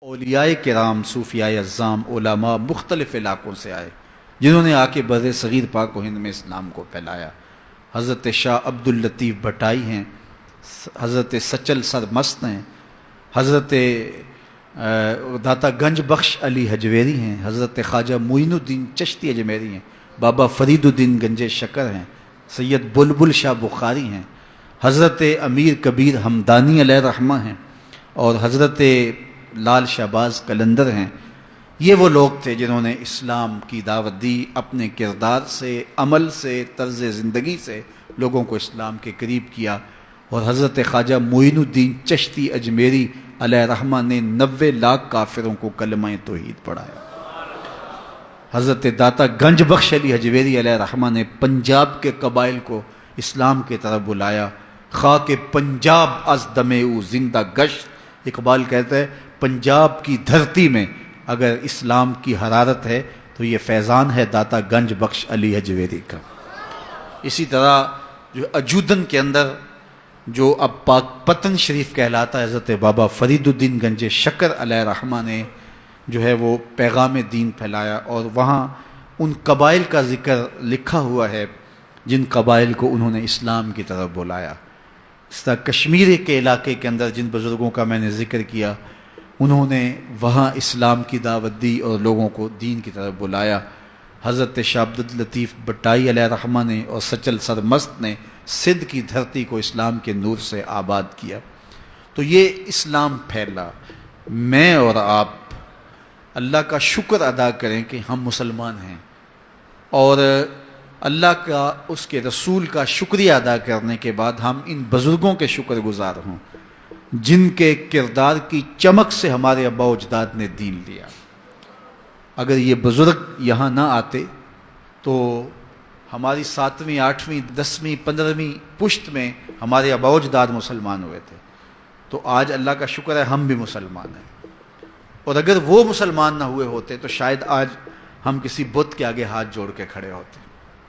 اولیاء کرام، صوفیاء اعظام، علماء مختلف علاقوں سے آئے جنہوں نے آ کے بر صغیر پاک و ہند میں اسلام کو پھیلایا۔ حضرت شاہ عبداللطیف بھٹائی ہیں، حضرت سچل سرمست ہیں، حضرت داتا گنج بخش علی حجویری ہیں، حضرت خواجہ معین الدین چشتی اجمیری ہیں، بابا فرید الدین گنج شکر ہیں، سید بلبل شاہ بخاری ہیں، حضرت امیر کبیر ہمدانی علیہ رحمہ ہیں، اور حضرت لال شہباز قلندر ہیں۔ یہ وہ لوگ تھے جنہوں نے اسلام کی دعوت دی، اپنے کردار سے، عمل سے، طرز زندگی سے لوگوں کو اسلام کے قریب کیا۔ اور حضرت خواجہ معین الدین چشتی اجمیری علیہ رحمہ نے 90 لاکھ کافروں کو کلمہ توحید پڑھایا۔ حضرت داتا گنج بخش علی حجویری علیہ رحمہ نے پنجاب کے قبائل کو اسلام کی طرف بلایا۔ خاک پنجاب از دم او زندہ گشت، اقبال کہتا ہے پنجاب کی دھرتی میں اگر اسلام کی حرارت ہے تو یہ فیضان ہے داتا گنج بخش علی حجویری کا۔ اسی طرح جو اجودن کے اندر جو اب پاک پتن شریف کہلاتا ہے، حضرت بابا فرید الدین گنج شکر علیہ رحمہ نے جو ہے وہ پیغام دین پھیلایا، اور وہاں ان قبائل کا ذکر لکھا ہوا ہے جن قبائل کو انہوں نے اسلام کی طرف بلایا۔ اس طرح کشمیر کے علاقے کے اندر جن بزرگوں کا میں نے ذکر کیا، انہوں نے وہاں اسلام کی دعوت دی اور لوگوں کو دین کی طرف بلایا۔ حضرت شاہ عبداللطیف بھٹائی علیہ رحمہ نے اور سچل سرمست نے سندھ کی دھرتی کو اسلام کے نور سے آباد کیا۔ تو یہ اسلام پھیلا۔ میں اور آپ اللہ کا شکر ادا کریں کہ ہم مسلمان ہیں، اور اللہ کا، اس کے رسول کا شکریہ ادا کرنے کے بعد ہم ان بزرگوں کے شکر گزار ہوں جن کے کردار کی چمک سے ہمارے آباء و اجداد نے دین لیا۔ اگر یہ بزرگ یہاں نہ آتے تو ہماری 7ویں، 8ویں، 10ویں، 15ویں پشت میں ہمارے آباء و اجداد مسلمان ہوئے تھے، تو آج اللہ کا شکر ہے ہم بھی مسلمان ہیں۔ اور اگر وہ مسلمان نہ ہوئے ہوتے تو شاید آج ہم کسی بت کے آگے ہاتھ جوڑ کے کھڑے ہوتے۔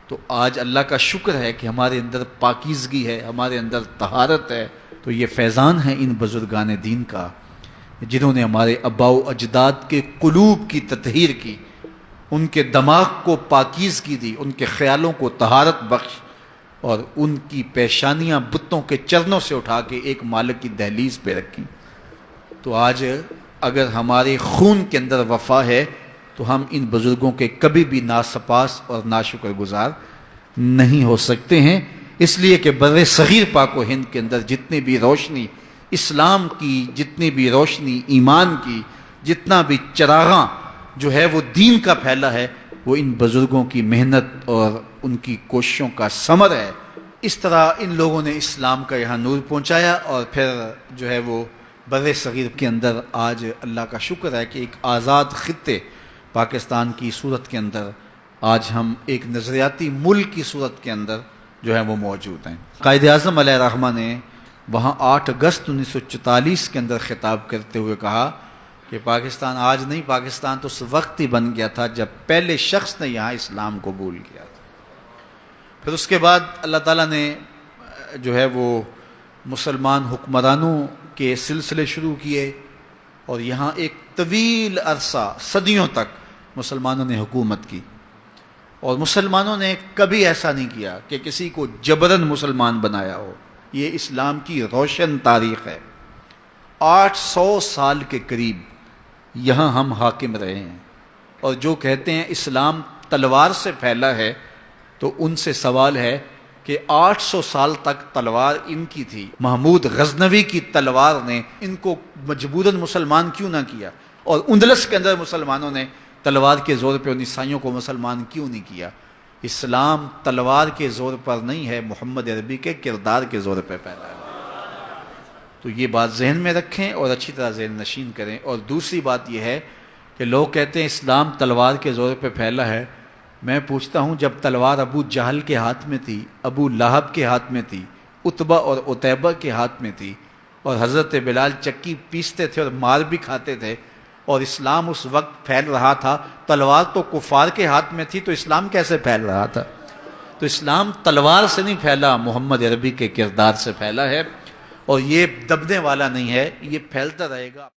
تو آج اللہ کا شکر ہے کہ ہمارے اندر پاکیزگی ہے، ہمارے اندر طہارت ہے۔ تو یہ فیضان ہے ان بزرگان دین کا جنہوں نے ہمارے آباء و اجداد کے قلوب کی تطہیر کی، ان کے دماغ کو پاکیزگی دی، ان کے خیالوں کو طہارت بخش، اور ان کی پیشانیاں بتوں کے چرنوں سے اٹھا کے ایک مالک کی دہلیز پہ رکھی۔ تو آج اگر ہمارے خون کے اندر وفا ہے تو ہم ان بزرگوں کے کبھی بھی ناسپاس اور ناشکر گزار نہیں ہو سکتے ہیں، اس لیے کہ بر صغیر پاک و ہند کے اندر جتنی بھی روشنی اسلام کی، جتنی بھی روشنی ایمان کی، جتنا بھی چراغاں جو ہے وہ دین کا پھیلا ہے، وہ ان بزرگوں کی محنت اور ان کی کوششوں کا ثمر ہے۔ اس طرح ان لوگوں نے اسلام کا یہاں نور پہنچایا، اور پھر جو ہے وہ بر صغیر کے اندر آج اللہ کا شکر ہے کہ ایک آزاد خطے پاکستان کی صورت کے اندر آج ہم ایک نظریاتی ملک کی صورت کے اندر جو ہے وہ موجود ہیں۔ قائد اعظم علیہ رحمہ نے وہاں 8 اگست 1944 کے اندر خطاب کرتے ہوئے کہا کہ پاکستان آج نہیں، پاکستان تو اس وقت ہی بن گیا تھا جب پہلے شخص نے یہاں اسلام قبول کیا تھا۔ پھر اس کے بعد اللہ تعالیٰ نے جو ہے وہ مسلمان حکمرانوں کے سلسلے شروع کیے، اور یہاں ایک طویل عرصہ، صدیوں تک مسلمانوں نے حکومت کی، اور مسلمانوں نے کبھی ایسا نہیں کیا کہ کسی کو جبراً مسلمان بنایا ہو۔ یہ اسلام کی روشن تاریخ ہے۔ 800 سال کے قریب یہاں ہم حاکم رہے ہیں، اور جو کہتے ہیں اسلام تلوار سے پھیلا ہے تو ان سے سوال ہے کہ 800 سال تک تلوار ان کی تھی، محمود غزنوی کی تلوار نے ان کو مجبوراً مسلمان کیوں نہ کیا، اور اندلس کے اندر مسلمانوں نے تلوار کے زور پہ ان عیسائیوں کو مسلمان کیوں نہیں کیا؟ اسلام تلوار کے زور پر نہیں ہے، محمد عربی کے کردار کے زور پہ پھیلا ہے۔ تو یہ بات ذہن میں رکھیں اور اچھی طرح ذہن نشین کریں۔ اور دوسری بات یہ ہے کہ لوگ کہتے ہیں اسلام تلوار کے زور پہ پھیلا ہے۔ میں پوچھتا ہوں، جب تلوار ابو جہل کے ہاتھ میں تھی، ابو لہب کے ہاتھ میں تھی، عتبہ اور عتیبہ کے ہاتھ میں تھی، اور حضرت بلال چکی پیستے تھے اور مار بھی کھاتے تھے، اور اسلام اس وقت پھیل رہا تھا، تلوار تو کفار کے ہاتھ میں تھی، تو اسلام کیسے پھیل رہا تھا؟ تو اسلام تلوار سے نہیں پھیلا، محمد عربی کے کردار سے پھیلا ہے، اور یہ دبنے والا نہیں ہے، یہ پھیلتا رہے گا۔